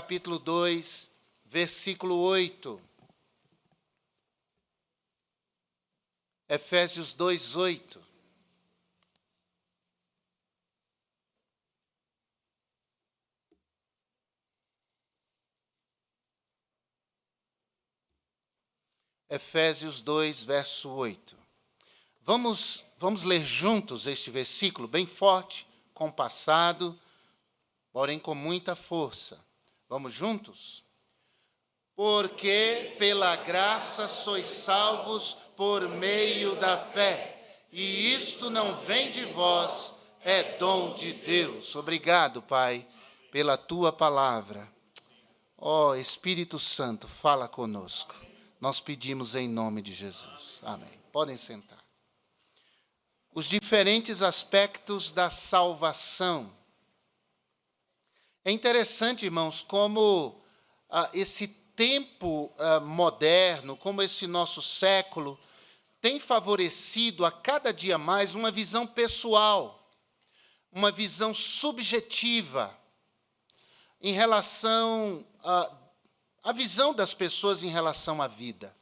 capítulo 2, versículo 8. Efésios 2, 8. Efésios 2, verso 8. Vamos ler juntos este versículo, bem forte, compassado, porém com muita força. Vamos juntos? Porque pela graça sois salvos por meio da fé, e isto não vem de vós, é dom de Deus. Obrigado, Pai, pela tua palavra. Ó Espírito Santo, fala conosco. Nós pedimos em nome de Jesus. Amém. Podem sentar. Os diferentes aspectos da salvação. É interessante, irmãos, como esse tempo moderno, como esse nosso século, tem favorecido a cada dia mais uma visão pessoal, uma visão subjetiva em relação a visão das pessoas em relação à vida.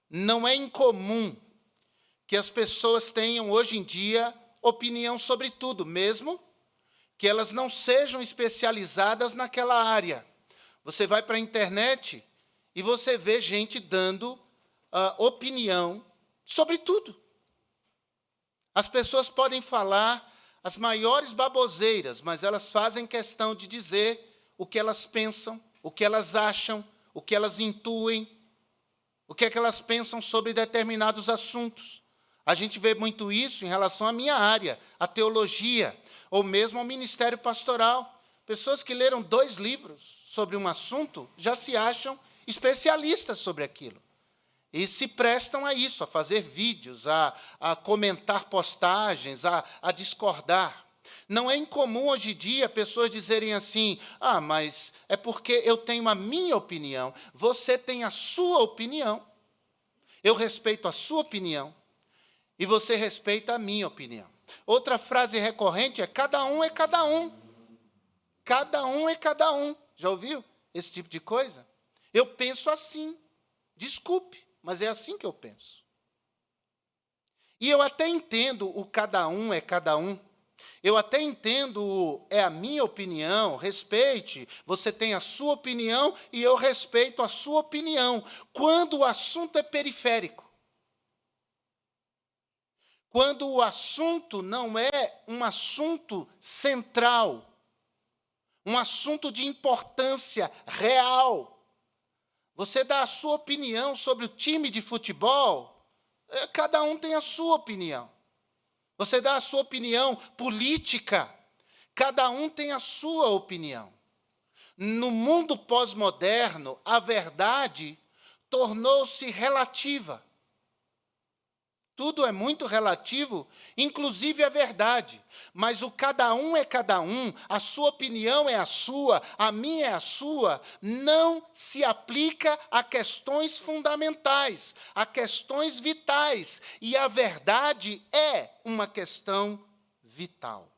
Não é incomum que as pessoas tenham, hoje em dia, opinião sobre tudo, mesmo que elas não sejam especializadas naquela área. Você vai para a internet e você vê gente dando opinião sobre tudo. As pessoas podem falar as maiores baboseiras, mas elas fazem questão de dizer o que elas pensam, o que elas acham, o que elas intuem, o que é que elas pensam sobre determinados assuntos. A gente vê muito isso em relação à minha área, a teologia, ou mesmo ao ministério pastoral. Pessoas que leram 2 livros sobre um assunto já se acham especialistas sobre aquilo. E se prestam a isso, a fazer vídeos, a comentar postagens, a discordar. Não é incomum hoje em dia pessoas dizerem assim, mas é porque eu tenho a minha opinião, você tem a sua opinião, eu respeito a sua opinião, e você respeita a minha opinião. Outra frase recorrente é, cada um é cada um. Cada um é cada um. Já ouviu esse tipo de coisa? Eu penso assim, desculpe, mas é assim que eu penso. E eu até entendo o cada um é cada um. Eu até entendo, é a minha opinião, respeite, você tem a sua opinião e eu respeito a sua opinião, quando o assunto é periférico. Quando o assunto não é um assunto central, um assunto de importância real. Você dá a sua opinião sobre o time de futebol, cada um tem a sua opinião. Você dá a sua opinião política, cada um tem a sua opinião. No mundo pós-moderno, a verdade tornou-se relativa. Tudo é muito relativo, inclusive a verdade. Mas o cada um é cada um, a sua opinião é a sua, a minha é a sua, não se aplica a questões fundamentais, a questões vitais. E a verdade é uma questão vital.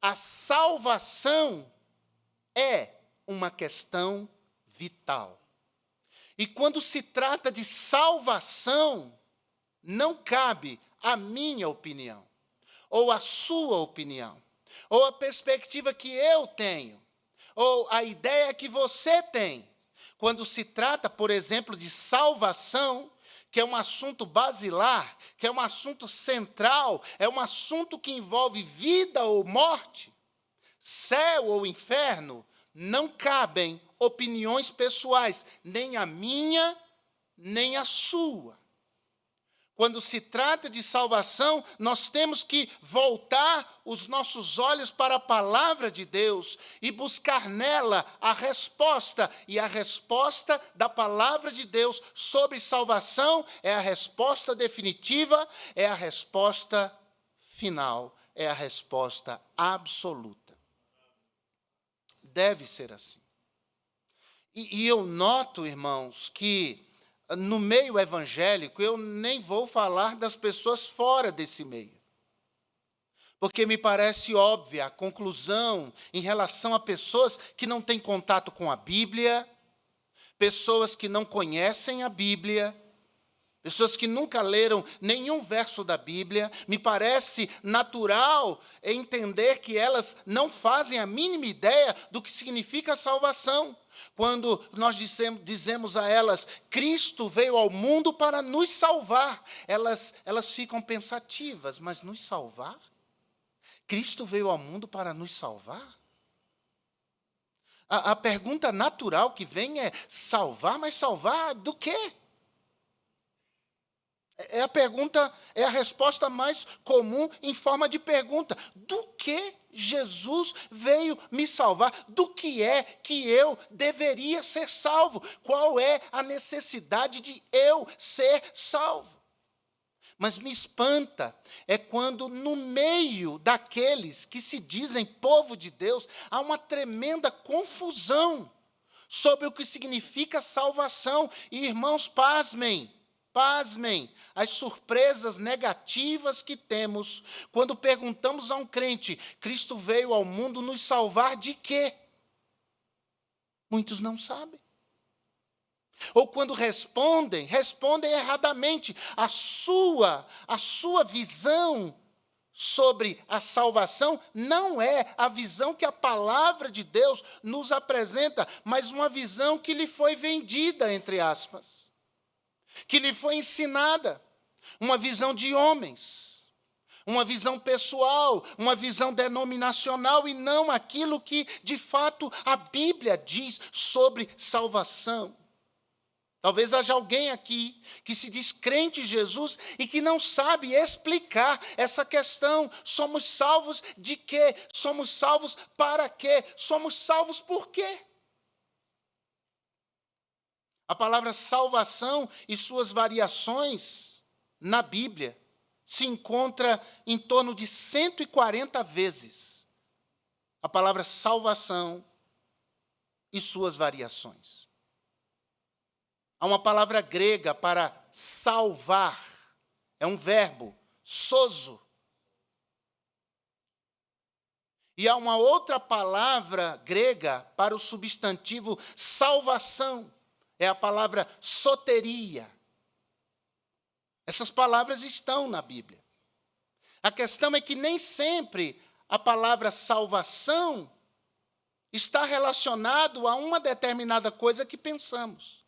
A salvação é uma questão vital. E quando se trata de salvação, não cabe a minha opinião, ou a sua opinião, ou a perspectiva que eu tenho, ou a ideia que você tem. Quando se trata, por exemplo, de salvação, que é um assunto basilar, que é um assunto central, é um assunto que envolve vida ou morte, céu ou inferno, não cabem opiniões pessoais, nem a minha, nem a sua. Quando se trata de salvação, nós temos que voltar os nossos olhos para a palavra de Deus e buscar nela a resposta. E a resposta da palavra de Deus sobre salvação é a resposta definitiva, é a resposta final, é a resposta absoluta. Deve ser assim. E eu noto, irmãos, que no meio evangélico, eu nem vou falar das pessoas fora desse meio. porque me parece óbvia a conclusão em relação a pessoas que não têm contato com a Bíblia, pessoas que não conhecem a Bíblia, pessoas que nunca leram nenhum verso da Bíblia. Me parece natural entender que elas não fazem a mínima ideia do que significa a salvação. Quando nós dizemos a elas, Cristo veio ao mundo para nos salvar, elas ficam pensativas, mas nos salvar? Cristo veio ao mundo para nos salvar? A pergunta natural que vem é, salvar, mas salvar do quê? É a resposta mais comum em forma de pergunta. Do que Jesus veio me salvar? Do que é que eu deveria ser salvo? Qual é a necessidade de eu ser salvo? Mas me espanta é quando no meio daqueles que se dizem povo de Deus, há uma tremenda confusão sobre o que significa salvação. E irmãos, pasmem, as surpresas negativas que temos quando perguntamos a um crente, Cristo veio ao mundo nos salvar de quê? Muitos não sabem. Ou quando respondem erradamente. A sua visão sobre a salvação não é a visão que a palavra de Deus nos apresenta, mas uma visão que lhe foi vendida, entre aspas, que lhe foi ensinada, uma visão de homens, uma visão pessoal, uma visão denominacional, e não aquilo que, de fato, a Bíblia diz sobre salvação. Talvez haja alguém aqui que se diz crente em Jesus e que não sabe explicar essa questão. Somos salvos de quê? Somos salvos para quê? Somos salvos por quê? A palavra salvação e suas variações na Bíblia se encontra em torno de 140 vezes. A palavra salvação e suas variações. Há uma palavra grega para salvar, é um verbo, sozo. E há uma outra palavra grega para o substantivo salvação, é a palavra soteria. Essas palavras estão na Bíblia. A questão é que nem sempre a palavra salvação está relacionado a uma determinada coisa que pensamos.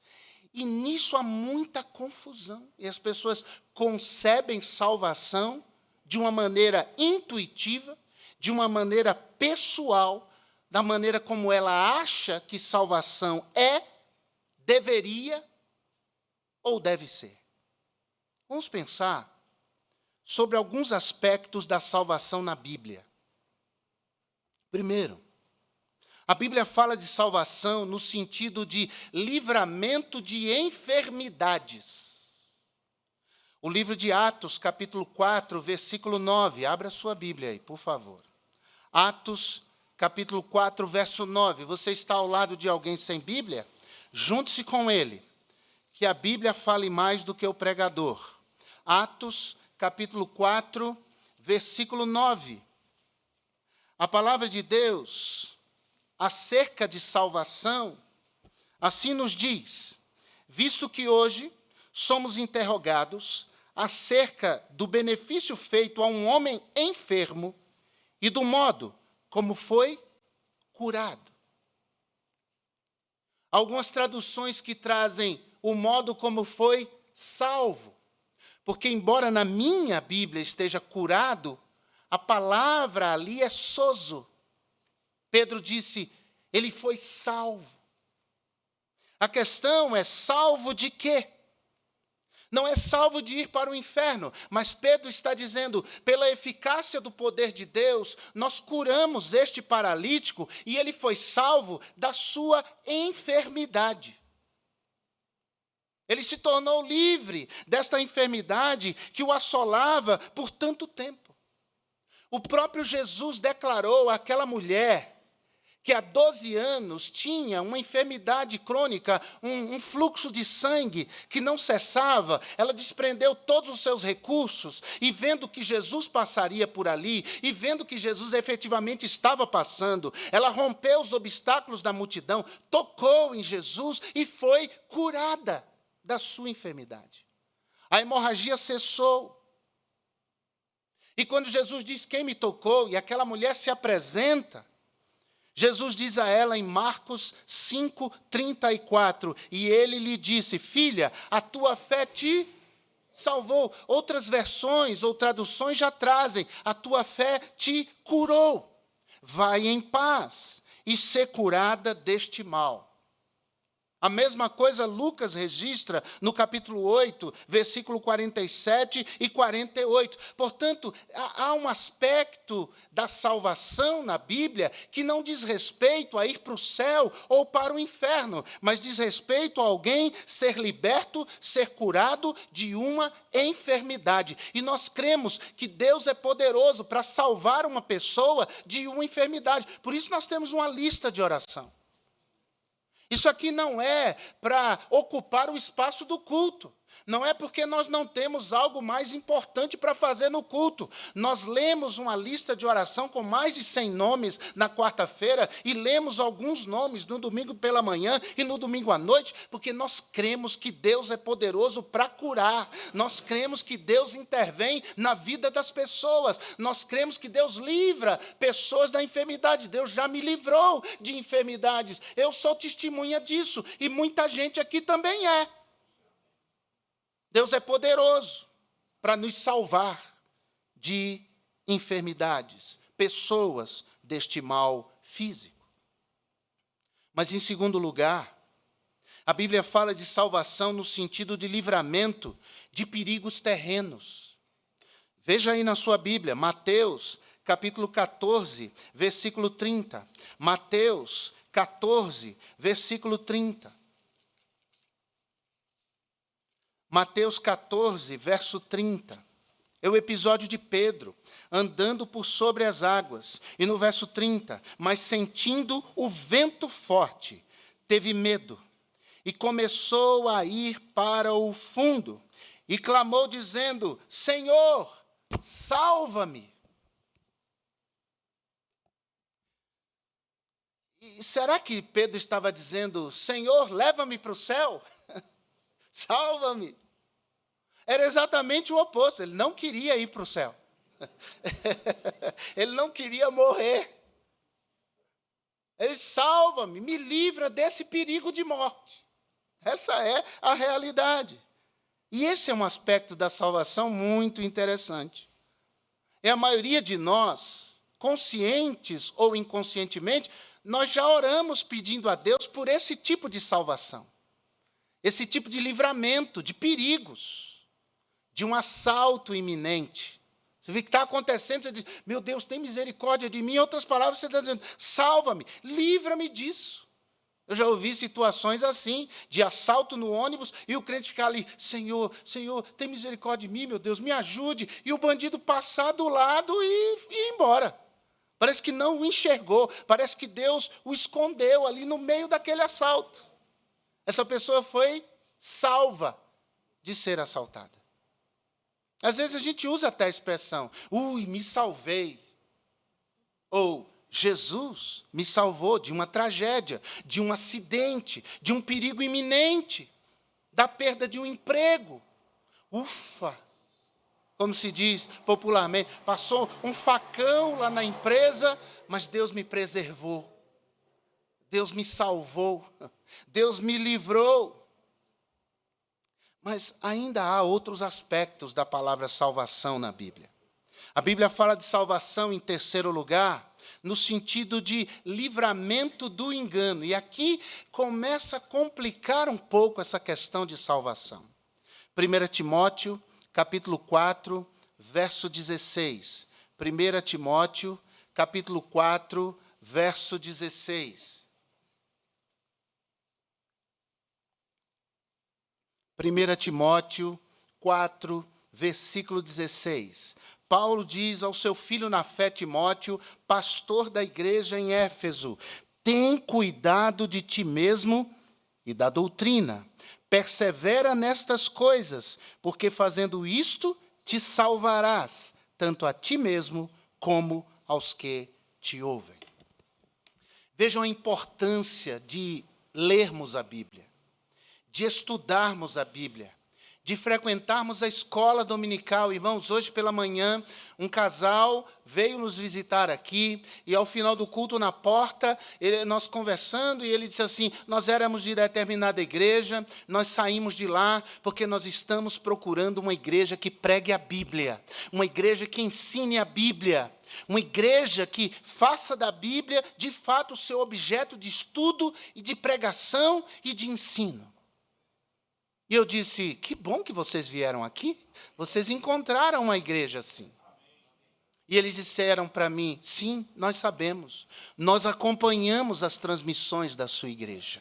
E nisso há muita confusão. E as pessoas concebem salvação de uma maneira intuitiva, de uma maneira pessoal, da maneira como ela acha que salvação é, deveria ou deve ser. Vamos pensar sobre alguns aspectos da salvação na Bíblia. Primeiro, a Bíblia fala de salvação no sentido de livramento de enfermidades. O livro de Atos, capítulo 4, versículo 9. Abra sua Bíblia aí, por favor. Atos, capítulo 4, verso 9. Você está ao lado de alguém sem Bíblia? Junte-se com ele, que a Bíblia fale mais do que o pregador. Atos, capítulo 4, versículo 9. A palavra de Deus acerca de salvação, assim nos diz: visto que hoje somos interrogados acerca do benefício feito a um homem enfermo e do modo como foi curado. Algumas traduções que trazem o modo como foi salvo, porque embora na minha Bíblia esteja curado, a palavra ali é sozo. Pedro disse, ele foi salvo. A questão é salvo de quê? Não é salvo de ir para o inferno, mas Pedro está dizendo, pela eficácia do poder de Deus, nós curamos este paralítico e ele foi salvo da sua enfermidade. Ele se tornou livre desta enfermidade que o assolava por tanto tempo. O próprio Jesus declarou àquela mulher que há 12 anos tinha uma enfermidade crônica, um fluxo de sangue que não cessava. Ela desprendeu todos os seus recursos e vendo que Jesus passaria por ali, e vendo que Jesus efetivamente estava passando, ela rompeu os obstáculos da multidão, tocou em Jesus e foi curada da sua enfermidade. A hemorragia cessou. E quando Jesus diz quem me tocou, e aquela mulher se apresenta, Jesus diz a ela em Marcos 5:34, e ele lhe disse: filha, a tua fé te salvou. Outras versões ou traduções já trazem: a tua fé te curou. Vai em paz e ser curada deste mal. A mesma coisa Lucas registra no capítulo 8, versículo 47 e 48. Portanto, há um aspecto da salvação na Bíblia que não diz respeito a ir para o céu ou para o inferno, mas diz respeito a alguém ser liberto, ser curado de uma enfermidade. E nós cremos que Deus é poderoso para salvar uma pessoa de uma enfermidade. Por isso nós temos uma lista de oração. Isso aqui não é para ocupar o espaço do culto. Não é porque nós não temos algo mais importante para fazer no culto. Nós lemos uma lista de oração com mais de 100 nomes na quarta-feira e lemos alguns nomes no domingo pela manhã e no domingo à noite, porque nós cremos que Deus é poderoso para curar. Nós cremos que Deus intervém na vida das pessoas. Nós cremos que Deus livra pessoas da enfermidade. Deus já me livrou de enfermidades. Eu sou testemunha disso e muita gente aqui também é. Deus é poderoso para nos salvar de enfermidades, pessoas deste mal físico. Mas, em segundo lugar, a Bíblia fala de salvação no sentido de livramento de perigos terrenos. Veja aí na sua Bíblia, Mateus, capítulo 14, versículo 30. Mateus 14, versículo 30. Mateus 14, verso 30. É o episódio de Pedro andando por sobre as águas. E no verso 30, mas sentindo o vento forte, teve medo e começou a ir para o fundo e clamou dizendo: Senhor, salva-me. E será que Pedro estava dizendo: Senhor, leva-me para o céu? Salva-me. Era exatamente o oposto. Ele não queria ir para o céu. Ele não queria morrer. Ele: salva-me, me livra desse perigo de morte. Essa é a realidade. E esse é um aspecto da salvação muito interessante. E a maioria de nós, conscientes ou inconscientemente, nós já oramos pedindo a Deus por esse tipo de salvação. Esse tipo de livramento de perigos, de um assalto iminente. Você vê que está acontecendo, você diz: meu Deus, tem misericórdia de mim. Em outras palavras, você está dizendo: salva-me, livra-me disso. Eu já ouvi situações assim, de assalto no ônibus, e o crente ficar ali: Senhor, Senhor, tem misericórdia de mim, meu Deus, me ajude. E o bandido passar do lado e ir embora. Parece que não o enxergou, parece que Deus o escondeu ali no meio daquele assalto. Essa pessoa foi salva de ser assaltada. Às vezes a gente usa até a expressão: me salvei. Ou Jesus me salvou de uma tragédia, de um acidente, de um perigo iminente, da perda de um emprego. Ufa! Como se diz popularmente, passou um facão lá na empresa, mas Deus me preservou. Deus me salvou. Deus me livrou. Mas ainda há outros aspectos da palavra salvação na Bíblia. A Bíblia fala de salvação, em terceiro lugar, no sentido de livramento do engano. E aqui começa a complicar um pouco essa questão de salvação. 1 Timóteo, capítulo 4, verso 16. 1 Timóteo, capítulo 4, verso 16. 1 Timóteo 4, versículo 16. Paulo diz ao seu filho na fé, Timóteo, pastor da igreja em Éfeso: Tem cuidado de ti mesmo e da doutrina. Persevera nestas coisas, porque fazendo isto te salvarás, tanto a ti mesmo como aos que te ouvem. Vejam a importância de lermos a Bíblia, de estudarmos a Bíblia, de frequentarmos a escola dominical. Irmãos, hoje pela manhã, um casal veio nos visitar aqui, e ao final do culto, na porta, nós conversando, e ele disse assim, nós éramos de determinada igreja, nós saímos de lá, porque nós estamos procurando uma igreja que pregue a Bíblia, uma igreja que ensine a Bíblia, uma igreja que faça da Bíblia, de fato, o seu objeto de estudo, e de pregação e de ensino. E eu disse, que bom que vocês vieram aqui, vocês encontraram uma igreja assim. E eles disseram para mim, sim, nós sabemos, nós acompanhamos as transmissões da sua igreja.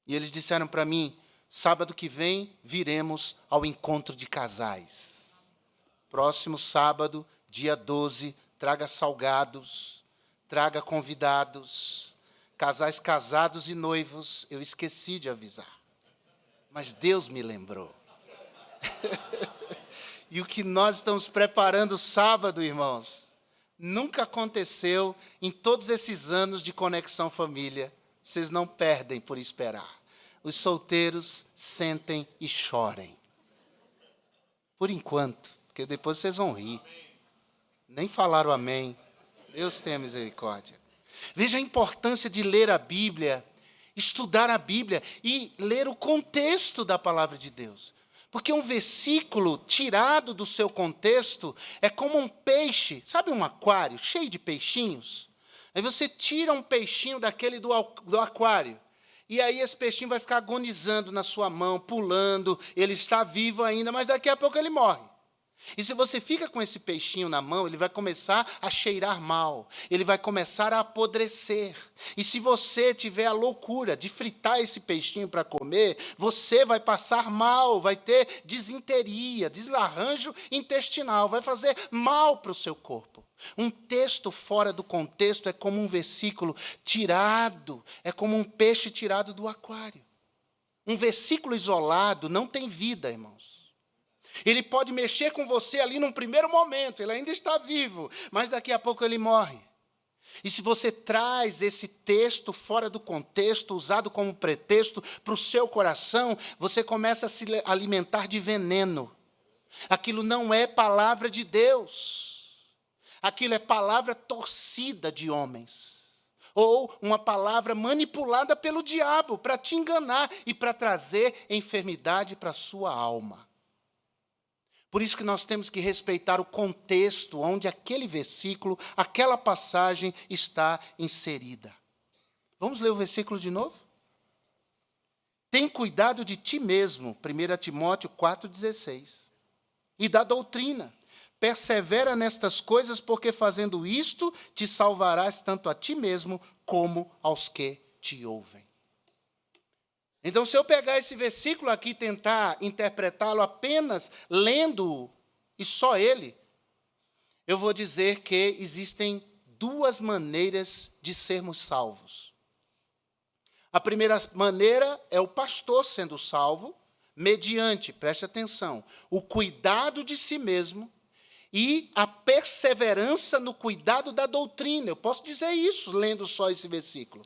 E eles disseram para mim, sábado que vem, viremos ao encontro de casais. Próximo sábado, dia 12, traga salgados, traga convidados, casais casados e noivos, eu esqueci de avisar. Mas Deus me lembrou. E o que nós estamos preparando sábado, irmãos, nunca aconteceu em todos esses anos de Conexão Família. Vocês não perdem por esperar. Os solteiros sentem e chorem. Por enquanto, porque depois vocês vão rir. Nem falaram amém. Deus tenha misericórdia. Veja a importância de ler a Bíblia, estudar a Bíblia e ler o contexto da palavra de Deus. Porque um versículo tirado do seu contexto é como um peixe, sabe um aquário cheio de peixinhos? Aí você tira um peixinho daquele do aquário, e aí esse peixinho vai ficar agonizando na sua mão, pulando, ele está vivo ainda, mas daqui a pouco ele morre. E se você fica com esse peixinho na mão, ele vai começar a cheirar mal, ele vai começar a apodrecer. E se você tiver a loucura de fritar esse peixinho para comer, você vai passar mal, vai ter disenteria, desarranjo intestinal, vai fazer mal para o seu corpo. Um texto fora do contexto é como um versículo tirado, é como um peixe tirado do aquário. Um versículo isolado não tem vida, irmãos. Ele pode mexer com você ali num primeiro momento, ele ainda está vivo, mas daqui a pouco ele morre. E se você traz esse texto fora do contexto, usado como pretexto para o seu coração, você começa a se alimentar de veneno. Aquilo não é palavra de Deus. Aquilo é palavra torcida de homens. Ou uma palavra manipulada pelo diabo para te enganar e para trazer enfermidade para a sua alma. Por isso que nós temos que respeitar o contexto onde aquele versículo, aquela passagem está inserida. Vamos ler o versículo de novo? Tem cuidado de ti mesmo, 1 Timóteo 4,16. E da doutrina. Persevera nestas coisas, porque fazendo isto, te salvarás tanto a ti mesmo, como aos que te ouvem. Então, se eu pegar esse versículo aqui e tentar interpretá-lo apenas lendo-o, e só ele, eu vou dizer que existem duas maneiras de sermos salvos. A primeira maneira é o pastor sendo salvo, mediante, preste atenção, o cuidado de si mesmo e a perseverança no cuidado da doutrina. Eu posso dizer isso lendo só esse versículo.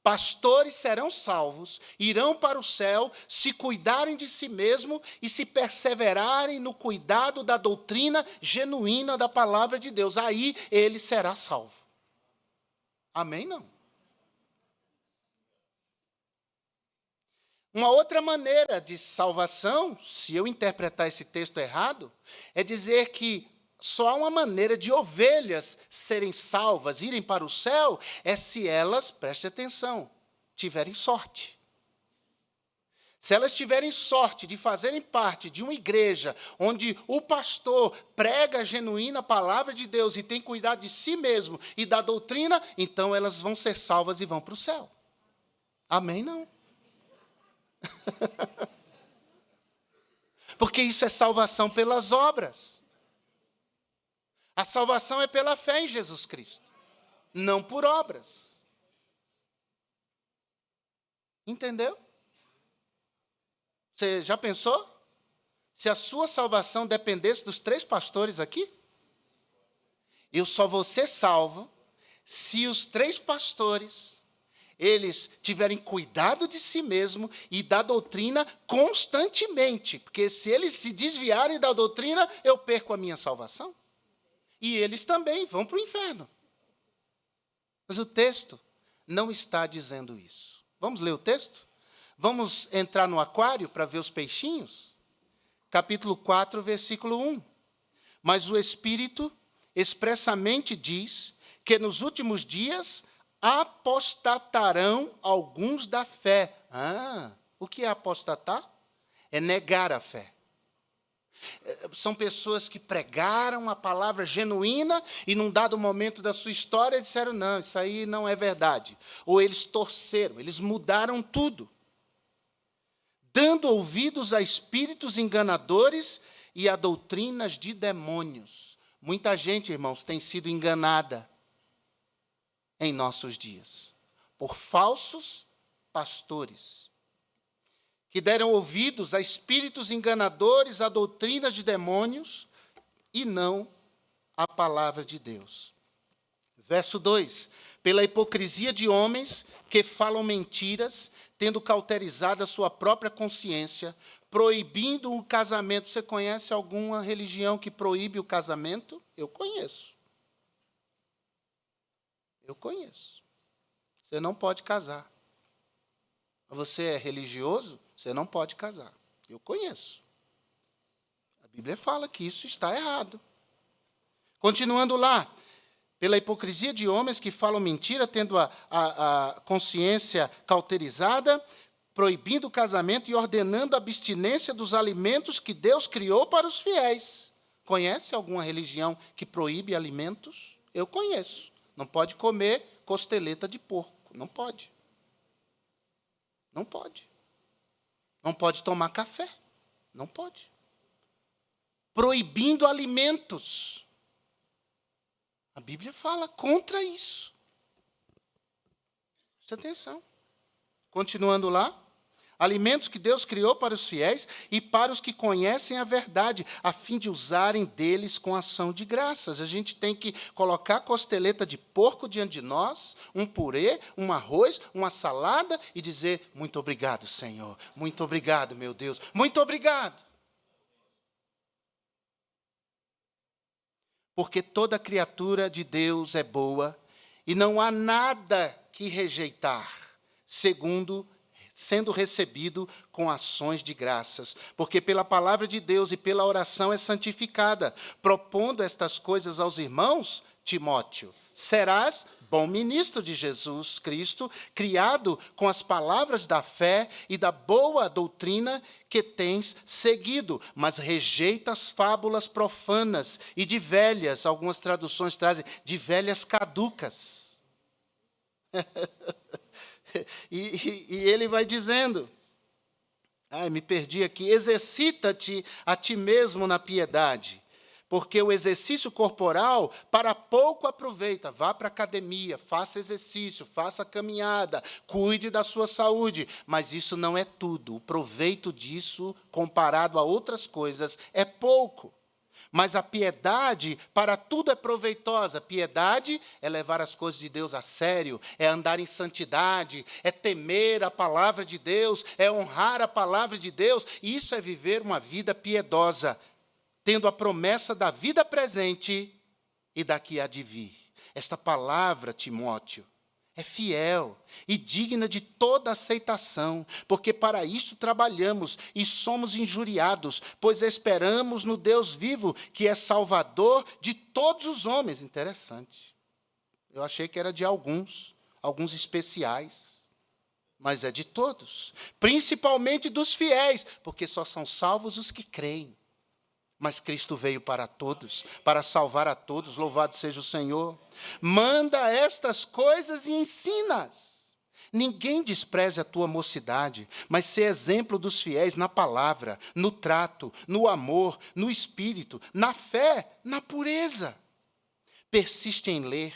Pastores serão salvos, irão para o céu, se cuidarem de si mesmo e se perseverarem no cuidado da doutrina genuína da palavra de Deus. Aí ele será salvo. Amém? Não. Uma outra maneira de salvação, se eu interpretar esse texto errado, é dizer que só há uma maneira de ovelhas serem salvas, irem para o céu, é se elas, preste atenção, tiverem sorte. Se elas tiverem sorte de fazerem parte de uma igreja onde o pastor prega a genuína palavra de Deus e tem cuidado de si mesmo e da doutrina, então elas vão ser salvas e vão para o céu. Amém? Não. Porque isso é salvação pelas obras. A salvação é pela fé em Jesus Cristo. não por obras. Entendeu? Você já pensou? Se a sua salvação dependesse dos 3 pastores aqui? Eu só vou ser salvo se os 3 pastores, eles tiverem cuidado de si mesmo e da doutrina constantemente. Porque se eles se desviarem da doutrina, eu perco a minha salvação. E eles também vão para o inferno. Mas o texto não está dizendo isso. Vamos ler o texto? Vamos entrar no aquário para ver os peixinhos? Capítulo 4, versículo 1. Mas o Espírito expressamente diz que nos últimos dias apostatarão alguns da fé. O que é apostatar? É negar a fé. São pessoas que pregaram a palavra genuína e num dado momento da sua história disseram, não, isso aí não é verdade. Ou eles torceram, eles mudaram tudo. Dando ouvidos a espíritos enganadores e a doutrinas de demônios. Muita gente, irmãos, tem sido enganada em nossos dias por falsos pastores que deram ouvidos a espíritos enganadores, a doutrinas de demônios e não a palavra de Deus. Verso 2. Pela hipocrisia de homens que falam mentiras, tendo cauterizado a sua própria consciência, proibindo o casamento. Você conhece alguma religião que proíbe o casamento? Eu conheço. Eu conheço. Você não pode casar. Você é religioso? Você não pode casar. Eu conheço. A Bíblia fala que isso está errado. Continuando lá. Pela hipocrisia de homens que falam mentira, tendo a consciência cauterizada, proibindo o casamento e ordenando a abstinência dos alimentos que Deus criou para os fiéis. Conhece alguma religião que proíbe alimentos? Eu conheço. Não pode comer costeleta de porco. Não pode. Não pode. Não pode tomar café. Não pode. Proibindo alimentos. A Bíblia fala contra isso. Presta atenção. Continuando lá. Alimentos que Deus criou para os fiéis e para os que conhecem a verdade, a fim de usarem deles com ação de graças. A gente tem que colocar costeleta de porco diante de nós, um purê, um arroz, uma salada e dizer, muito obrigado, Senhor. Muito obrigado, meu Deus. Muito obrigado. Porque toda criatura de Deus é boa e não há nada que rejeitar, sendo recebido com ações de graças, porque pela palavra de Deus e pela oração é santificada. Propondo estas coisas aos irmãos, Timóteo, serás bom ministro de Jesus Cristo, criado com as palavras da fé e da boa doutrina que tens seguido, mas rejeita as fábulas profanas e de velhas, algumas traduções trazem, de velhas caducas. E ele vai dizendo, me perdi aqui, exercita-te a ti mesmo na piedade, porque o exercício corporal para pouco aproveita. Vá para a academia, faça exercício, faça caminhada, cuide da sua saúde, mas isso não é tudo. O proveito disso, comparado a outras coisas, é pouco. Mas a piedade, para tudo é proveitosa. Piedade é levar as coisas de Deus a sério, é andar em santidade, é temer a palavra de Deus, é honrar a palavra de Deus. E isso é viver uma vida piedosa, tendo a promessa da vida presente e da que há de vir. Esta palavra, Timóteo, é fiel e digna de toda aceitação, porque para isto trabalhamos e somos injuriados, pois esperamos no Deus vivo, que é Salvador de todos os homens. Interessante. Eu achei que era de alguns especiais, mas é de todos, principalmente dos fiéis, porque só são salvos os que creem. Mas Cristo veio para todos, para salvar a todos, louvado seja o Senhor. Manda estas coisas e ensina-as. Ninguém despreze a tua mocidade, mas sê exemplo dos fiéis na palavra, no trato, no amor, no espírito, na fé, na pureza. Persiste em ler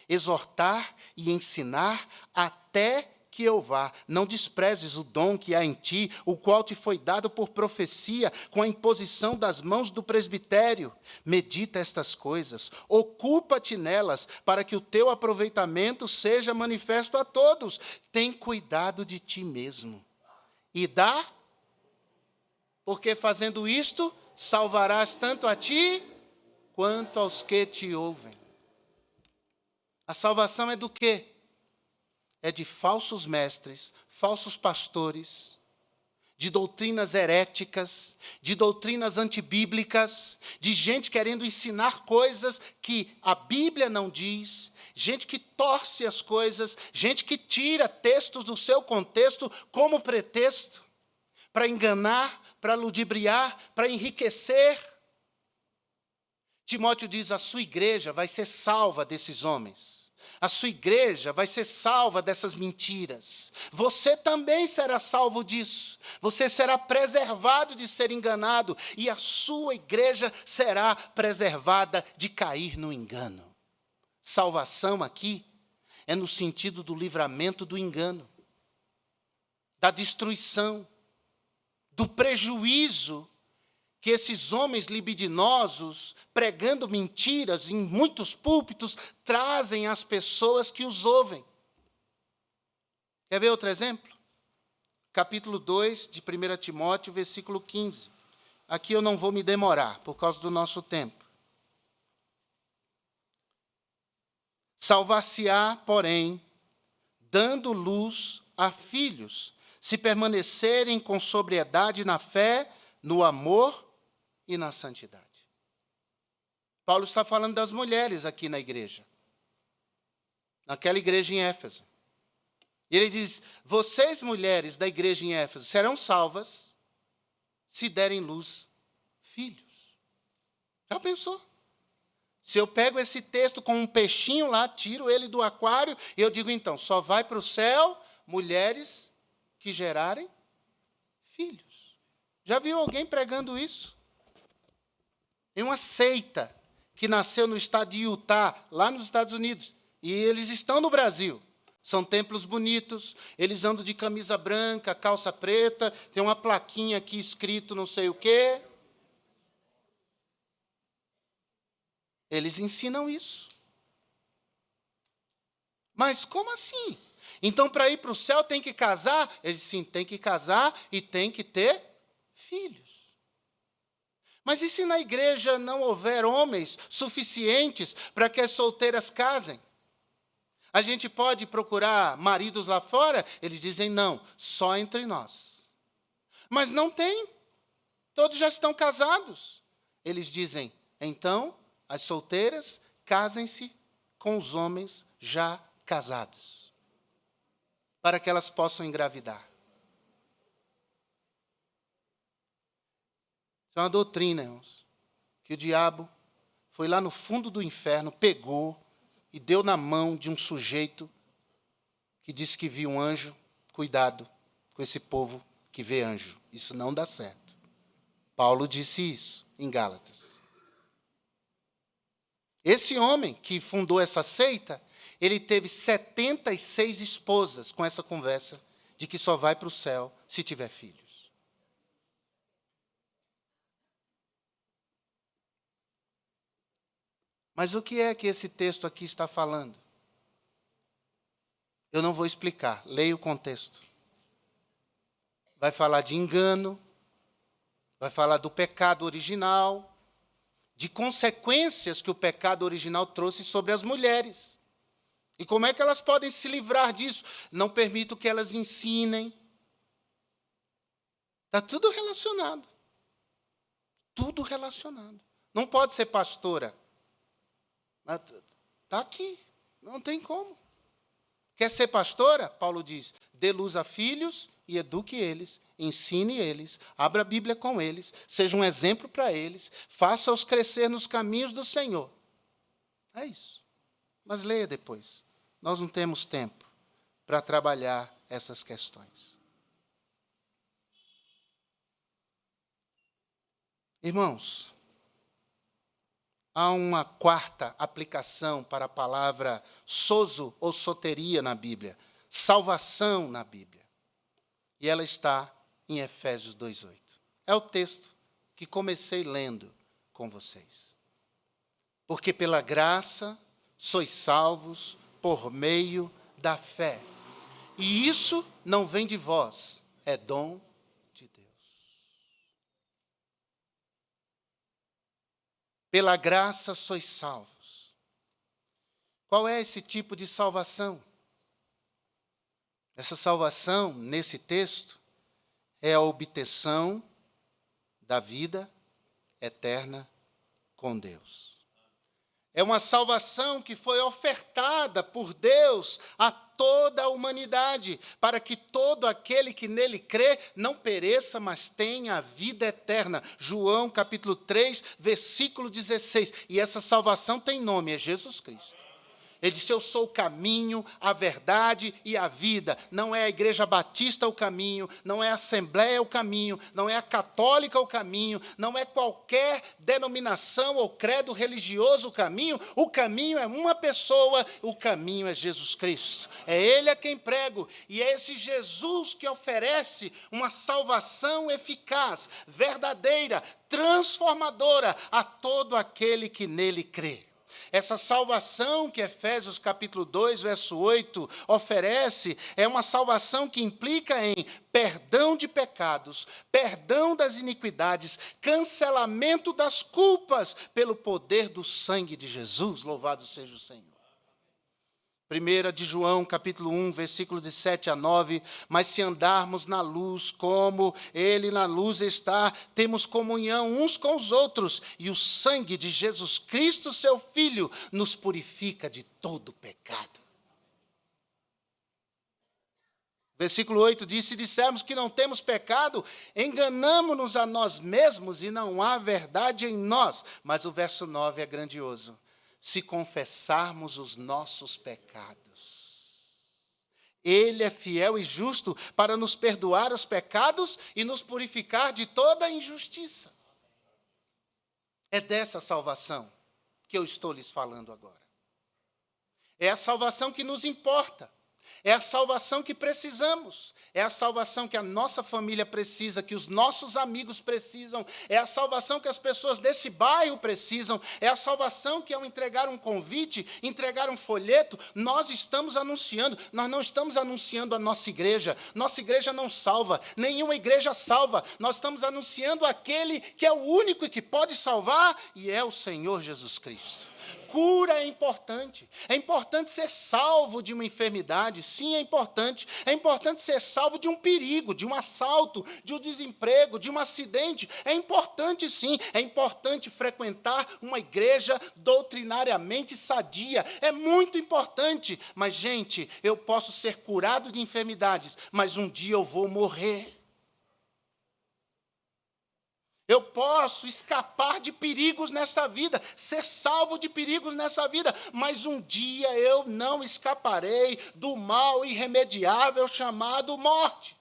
exortar e ensinar até que eu vá. Não desprezes o dom que há em ti, o qual te foi dado por profecia, com a imposição das mãos do presbitério. Medita estas coisas, ocupa-te nelas, para que o teu aproveitamento seja manifesto a todos. Tem cuidado de ti mesmo. E dá, porque fazendo isto, salvarás tanto a ti, quanto aos que te ouvem. A salvação é do quê? É de falsos mestres, falsos pastores, de doutrinas heréticas, de doutrinas antibíblicas, de gente querendo ensinar coisas que a Bíblia não diz, gente que torce as coisas, gente que tira textos do seu contexto como pretexto, para enganar, para ludibriar, para enriquecer. Timóteo diz, a sua igreja vai ser salva desses homens. A sua igreja vai ser salva dessas mentiras. Você também será salvo disso. Você será preservado de ser enganado. E a sua igreja será preservada de cair no engano. Salvação aqui é no sentido do livramento do engano, da destruição, do prejuízo que esses homens libidinosos, pregando mentiras em muitos púlpitos, trazem às pessoas que os ouvem. Quer ver outro exemplo? Capítulo 2 de 1 Timóteo, versículo 15. Aqui eu não vou me demorar, por causa do nosso tempo. Salvar-se-á, porém, dando luz a filhos, se permanecerem com sobriedade na fé, no amor e na santidade. Paulo está falando das mulheres aqui na igreja. Naquela igreja em Éfeso. E ele diz, vocês mulheres da igreja em Éfeso serão salvas se derem luz filhos. Já pensou? Se eu pego esse texto com um peixinho lá, tiro ele do aquário, e eu digo então, só vai para o céu mulheres que gerarem filhos. Já viu alguém pregando isso? Em uma seita que nasceu no estado de Utah, lá nos Estados Unidos, e eles estão no Brasil. São templos bonitos, eles andam de camisa branca, calça preta, tem uma plaquinha aqui escrito não sei o quê. Eles ensinam isso. Mas como assim? Então, para ir para o céu tem que casar? Eles sim, tem que casar e tem que ter filhos. Mas e se na igreja não houver homens suficientes para que as solteiras casem? A gente pode procurar maridos lá fora? Eles dizem não, só entre nós. Mas não tem. Todos já estão casados. Eles dizem, então, as solteiras casem-se com os homens já casados, para que elas possam engravidar. Isso é uma doutrina, irmãos, que o diabo foi lá no fundo do inferno, pegou e deu na mão de um sujeito que disse que viu um anjo. Cuidado com esse povo que vê anjo. Isso não dá certo. Paulo disse isso em Gálatas. Esse homem que fundou essa seita, ele teve 76 esposas com essa conversa de que só vai para o céu se tiver filhos. Mas o que é que esse texto aqui está falando? Eu não vou explicar, leia o contexto. Vai falar de engano, vai falar do pecado original, de consequências que o pecado original trouxe sobre as mulheres. E como é que elas podem se livrar disso? Não permito que elas ensinem. Está tudo relacionado. Tudo relacionado. Não pode ser pastora. Está aqui, não tem como. Quer ser pastora? Paulo diz, dê luz a filhos e eduque eles, ensine eles, abra a Bíblia com eles, seja um exemplo para eles, faça-os crescer nos caminhos do Senhor. É isso. Mas leia depois. Nós não temos tempo para trabalhar essas questões. Irmãos, Há uma quarta aplicação para a palavra sozo ou soteria na Bíblia, salvação na Bíblia. E ela está em Efésios 2:8. É o texto que comecei lendo com vocês. Porque pela graça sois salvos por meio da fé. E isso não vem de vós, é dom de Deus. Pela graça sois salvos. Qual é esse tipo de salvação? Essa salvação, nesse texto, é a obtenção da vida eterna com Deus. É uma salvação que foi ofertada por Deus a toda a humanidade, para que todo aquele que nele crê não pereça, mas tenha a vida eterna. João capítulo 3, versículo 16. E essa salvação tem nome, é Jesus Cristo. Ele disse, eu sou o caminho, a verdade e a vida. Não é a Igreja Batista o caminho, não é a Assembleia o caminho, não é a Católica o caminho, não é qualquer denominação ou credo religioso o caminho é uma pessoa, o caminho é Jesus Cristo. É Ele a quem prego, e é esse Jesus que oferece uma salvação eficaz, verdadeira, transformadora a todo aquele que nele crê. Essa salvação que Efésios capítulo 2, verso 8, oferece, é uma salvação que implica em perdão de pecados, perdão das iniquidades, cancelamento das culpas, pelo poder do sangue de Jesus. Louvado seja o Senhor. 1 de João, capítulo 1, versículo de 7 a 9, mas se andarmos na luz, como Ele na luz está, temos comunhão uns com os outros, e o sangue de Jesus Cristo, seu Filho, nos purifica de todo pecado. Versículo 8 diz, se dissermos que não temos pecado, enganamo-nos a nós mesmos e não há verdade em nós. Mas o verso 9 é grandioso. Se confessarmos os nossos pecados, Ele é fiel e justo para nos perdoar os pecados e nos purificar de toda injustiça. É dessa salvação que eu estou lhes falando agora. É a salvação que nos importa. É a salvação que precisamos, é a salvação que a nossa família precisa, que os nossos amigos precisam, é a salvação que as pessoas desse bairro precisam, é a salvação que ao entregar um convite, entregar um folheto, nós estamos anunciando. Nós não estamos anunciando a nossa igreja não salva, nenhuma igreja salva, nós estamos anunciando aquele que é o único que pode salvar, e é o Senhor Jesus Cristo. Cura é importante ser salvo de uma enfermidade, sim, é importante ser salvo de um perigo, de um assalto, de um desemprego, de um acidente, é importante sim, é importante frequentar uma igreja doutrinariamente sadia, é muito importante, mas gente, eu posso ser curado de enfermidades, mas um dia eu vou morrer. Eu posso escapar de perigos nessa vida, ser salvo de perigos nessa vida, mas um dia eu não escaparei do mal irremediável chamado morte.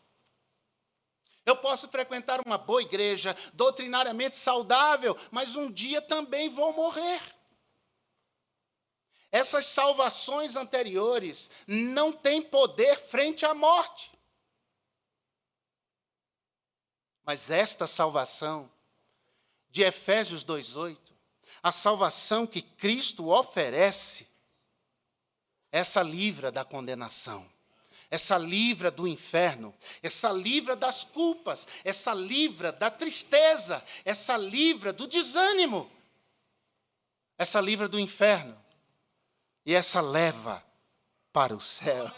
Eu posso frequentar uma boa igreja, doutrinariamente saudável, mas um dia também vou morrer. Essas salvações anteriores não têm poder frente à morte. Mas esta salvação de Efésios 2:8, a salvação que Cristo oferece, essa livra da condenação, essa livra do inferno, essa livra das culpas, essa livra da tristeza, essa livra do desânimo, essa livra do inferno, e essa leva para o céu.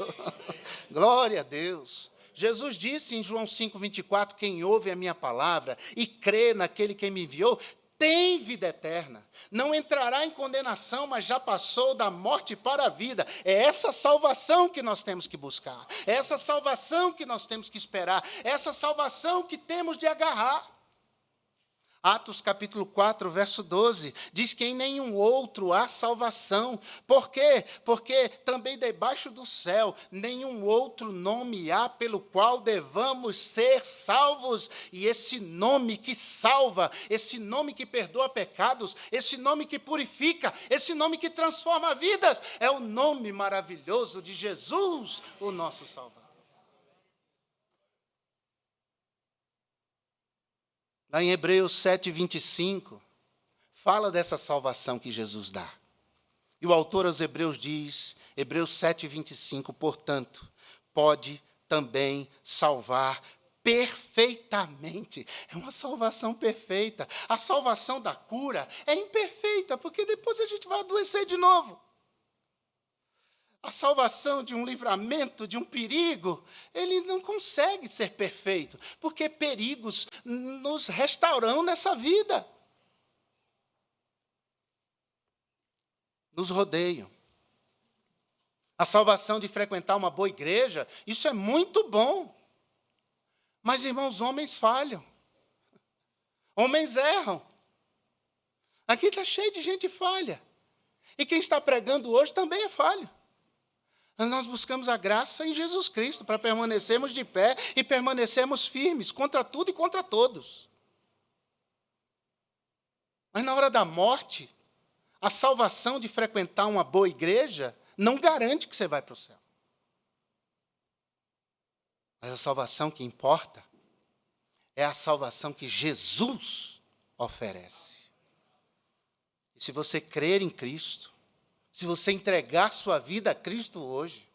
Glória a Deus. Jesus disse em João 5:24, quem ouve a minha palavra e crê naquele que me enviou, tem vida eterna. Não entrará em condenação, mas já passou da morte para a vida. É essa salvação que nós temos que buscar. É essa salvação que nós temos que esperar. É essa salvação que temos de agarrar. Atos capítulo 4, verso 12, diz que em nenhum outro há salvação. Por quê? Porque também debaixo do céu nenhum outro nome há pelo qual devamos ser salvos. E esse nome que salva, esse nome que perdoa pecados, esse nome que purifica, esse nome que transforma vidas, é o nome maravilhoso de Jesus, o nosso Salvador. Lá em Hebreus 7, 25, fala dessa salvação que Jesus dá. E o autor aos Hebreus diz, Hebreus 7, 25, portanto, pode também salvar perfeitamente. É uma salvação perfeita. A salvação da cura é imperfeita, porque depois a gente vai adoecer de novo. A salvação de um livramento, de um perigo, ele não consegue ser perfeito, porque perigos nos restauram nessa vida. Nos rodeiam. A salvação de frequentar uma boa igreja, isso é muito bom. Mas, irmãos, homens falham. Homens erram. Aqui está cheio de gente falha. E quem está pregando hoje também é falho. Nós buscamos a graça em Jesus Cristo para permanecermos de pé e permanecermos firmes contra tudo e contra todos. Mas na hora da morte, a salvação de frequentar uma boa igreja não garante que você vai para o céu. Mas a salvação que importa é a salvação que Jesus oferece. E se você crer em Cristo, se você entregar sua vida a Cristo hoje,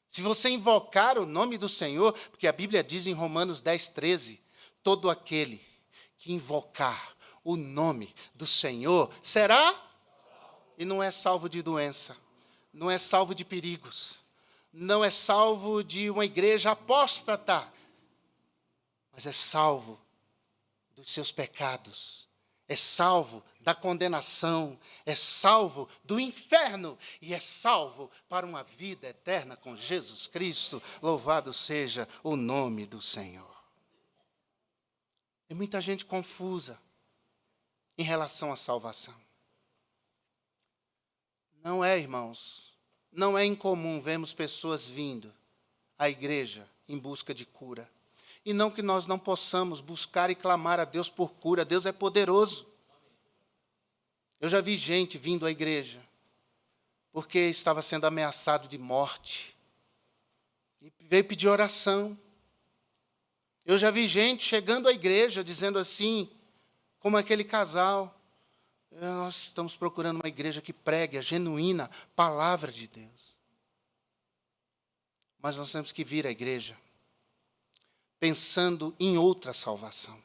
se você invocar o nome do Senhor, porque a Bíblia diz em Romanos 10, 13, todo aquele que invocar o nome do Senhor será, e não é salvo de doença, não é salvo de perigos, não é salvo de uma igreja apóstata, mas é salvo dos seus pecados, é salvo da condenação, é salvo do inferno e é salvo para uma vida eterna com Jesus Cristo. Louvado seja o nome do Senhor. Tem muita gente confusa em relação à salvação. Não é, irmãos, não é incomum vermos pessoas vindo à igreja em busca de cura. E não que nós não possamos buscar e clamar a Deus por cura, Deus é poderoso. Eu já vi gente vindo à igreja porque estava sendo ameaçado de morte e veio pedir oração. Eu já vi gente chegando à igreja dizendo assim, como aquele casal, nós estamos procurando uma igreja que pregue a genuína palavra de Deus. Mas nós temos que vir à igreja pensando em outra salvação,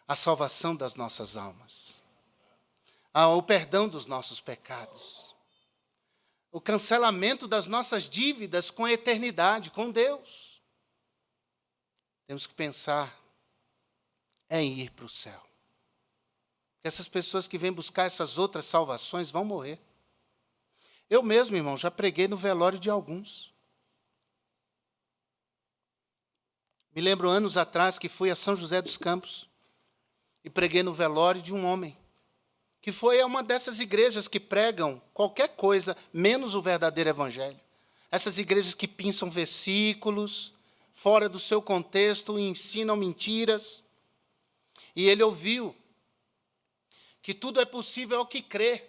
a salvação das nossas almas. O perdão dos nossos pecados, o cancelamento das nossas dívidas com a eternidade, com Deus. Temos que pensar em ir para o céu. Porque essas pessoas que vêm buscar essas outras salvações vão morrer. Eu mesmo, irmão, já preguei no velório de alguns. Me lembro anos atrás que fui a São José dos Campos e preguei no velório de um homem que foi a uma dessas igrejas que pregam qualquer coisa, menos o verdadeiro evangelho. Essas igrejas que pinçam versículos, fora do seu contexto, e ensinam mentiras. E ele ouviu que tudo é possível ao que crê.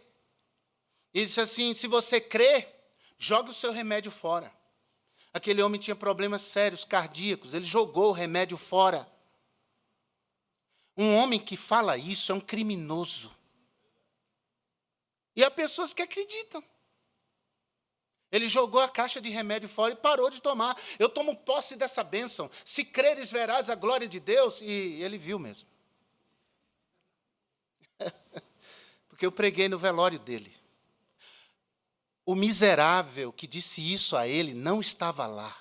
E disse assim, se você crê, jogue o seu remédio fora. Aquele homem tinha problemas sérios, cardíacos, ele jogou o remédio fora. Um homem que fala isso é um criminoso. E há pessoas que acreditam. Ele jogou a caixa de remédio fora e parou de tomar. Eu tomo posse dessa bênção. Se creres, verás a glória de Deus. E ele viu mesmo. Porque eu preguei no velório dele. O miserável que disse isso a ele não estava lá.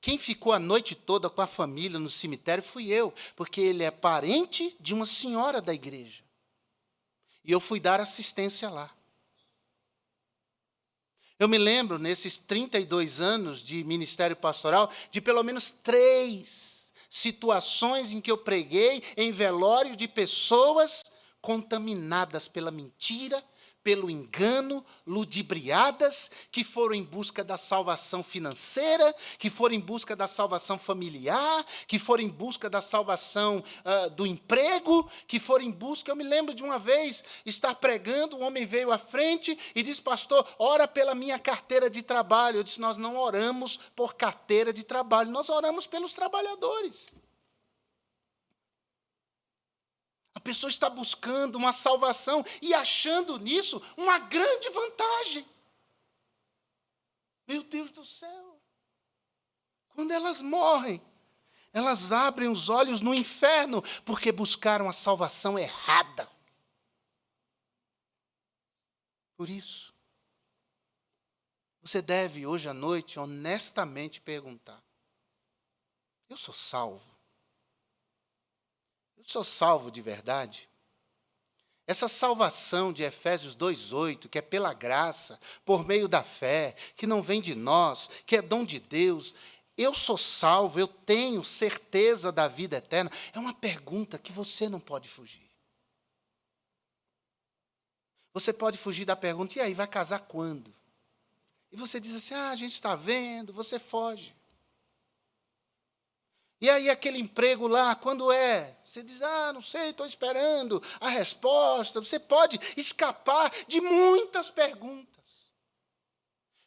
Quem ficou a noite toda com a família no cemitério fui eu, porque ele é parente de uma senhora da igreja. E eu fui dar assistência lá. Eu me lembro, nesses 32 anos de ministério pastoral, de pelo menos três situações em que eu preguei em velório de pessoas contaminadas pela mentira, pelo engano, ludibriadas, que foram em busca da salvação financeira, que foram em busca da salvação familiar, que foram em busca da salvação do emprego, que foram em busca... Eu me lembro de uma vez estar pregando, um homem veio à frente e disse: pastor, ora pela minha carteira de trabalho. Eu disse: nós não oramos por carteira de trabalho, nós oramos pelos trabalhadores. A pessoa está buscando uma salvação e achando nisso uma grande vantagem. Meu Deus do céu! Quando elas morrem, elas abrem os olhos no inferno porque buscaram a salvação errada. Por isso, você deve hoje à noite honestamente perguntar: eu sou salvo? Eu sou salvo de verdade? Essa salvação de Efésios 2:8, que é pela graça, por meio da fé, que não vem de nós, que é dom de Deus, eu sou salvo, eu tenho certeza da vida eterna, é uma pergunta que você não pode fugir. Você pode fugir da pergunta: e aí, vai casar quando? E você diz assim: a gente está vendo, você foge. E aí aquele emprego lá, quando é? Você diz: não sei, estou esperando a resposta. Você pode escapar de muitas perguntas.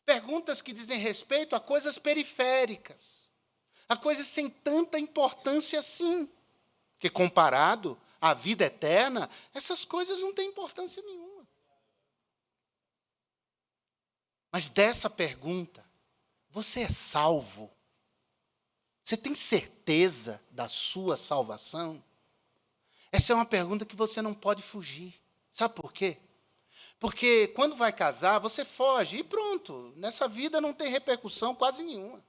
Perguntas que dizem respeito a coisas periféricas, a coisas sem tanta importância assim. Porque comparado à vida eterna, essas coisas não têm importância nenhuma. Mas dessa pergunta: você é salvo? Você tem certeza da sua salvação? Essa é uma pergunta que você não pode fugir. Sabe por quê? Porque quando vai casar, você foge e pronto. Nessa vida não tem repercussão quase nenhuma.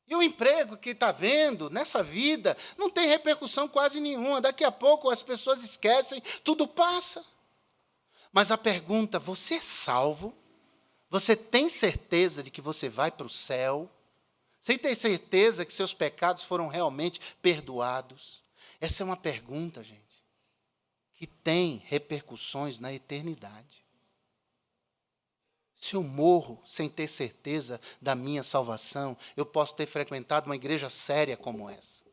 E o emprego que está vendo nessa vida não tem repercussão quase nenhuma. Daqui a pouco as pessoas esquecem, tudo passa. Mas a pergunta: você é salvo? Você tem certeza de que você vai para o céu? Sem ter certeza que seus pecados foram realmente perdoados? Essa é uma pergunta, gente, que tem repercussões na eternidade. Se eu morro sem ter certeza da minha salvação, eu posso ter frequentado uma igreja séria como essa.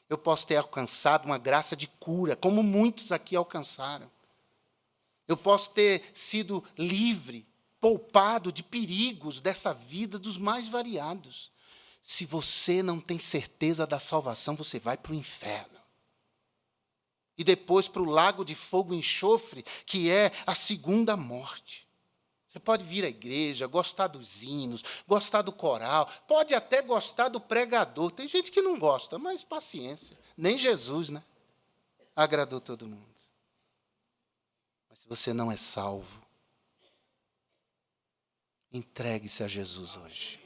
Eu posso ter alcançado uma graça de cura, como muitos aqui alcançaram. Eu posso ter sido livre, poupado de perigos dessa vida dos mais variados. Se você não tem certeza da salvação, você vai para o inferno. E depois para o lago de fogo e enxofre, que é a segunda morte. Você pode vir à igreja, gostar dos hinos, gostar do coral, pode até gostar do pregador. Tem gente que não gosta, mas paciência. Nem Jesus, né? Agradou todo mundo. Mas se você não é salvo, entregue-se a Jesus hoje.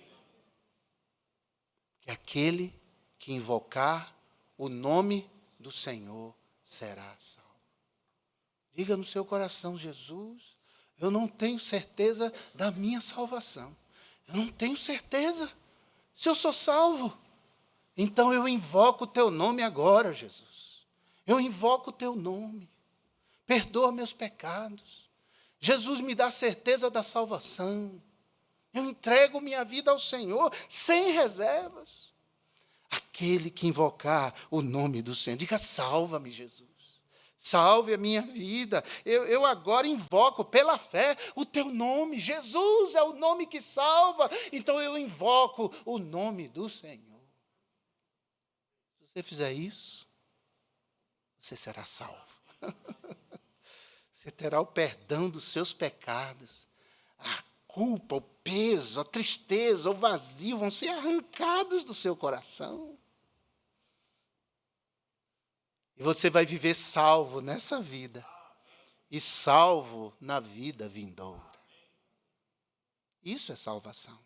Que aquele que invocar o nome do Senhor será salvo. Diga no seu coração: Jesus, eu não tenho certeza da minha salvação. Eu não tenho certeza se eu sou salvo. Então eu invoco o teu nome agora, Jesus. Eu invoco o teu nome. Perdoa meus pecados. Jesus, me dá certeza da salvação. Eu entrego minha vida ao Senhor sem reservas. Aquele que invocar o nome do Senhor, diga: salva-me, Jesus. Salve a minha vida. Eu agora invoco pela fé o teu nome. Jesus é o nome que salva. Então eu invoco o nome do Senhor. Se você fizer isso, você será salvo. Você terá o perdão dos seus pecados. A culpa, o peso, a tristeza, o vazio vão ser arrancados do seu coração. E você vai viver salvo nessa vida e salvo na vida vindoura. Isso é salvação.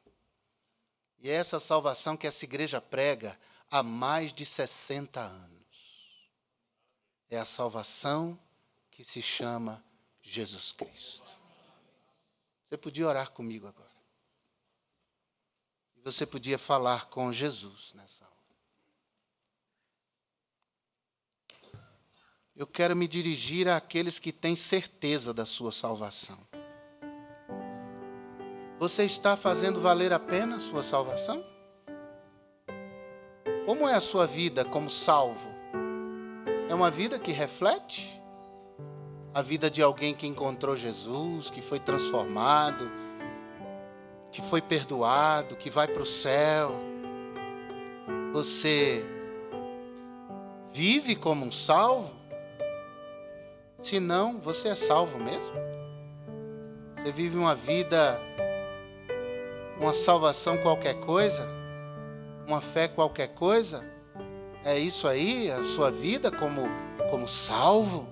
E é essa salvação que essa igreja prega há mais de 60 anos. É a salvação que se chama Jesus Cristo. Você podia orar comigo agora. E você podia falar com Jesus nessa hora. eu quero me dirigir àqueles que têm certeza da sua salvação. Você está fazendo valer a pena a sua salvação? Como é a sua vida como salvo? É uma vida que reflete a vida de alguém que encontrou Jesus, que foi transformado, que foi perdoado, que vai para o céu? Você vive como um salvo? Se não, você é salvo mesmo? Você vive uma vida, uma salvação qualquer coisa? Uma fé qualquer coisa? É isso aí, a sua vida como salvo?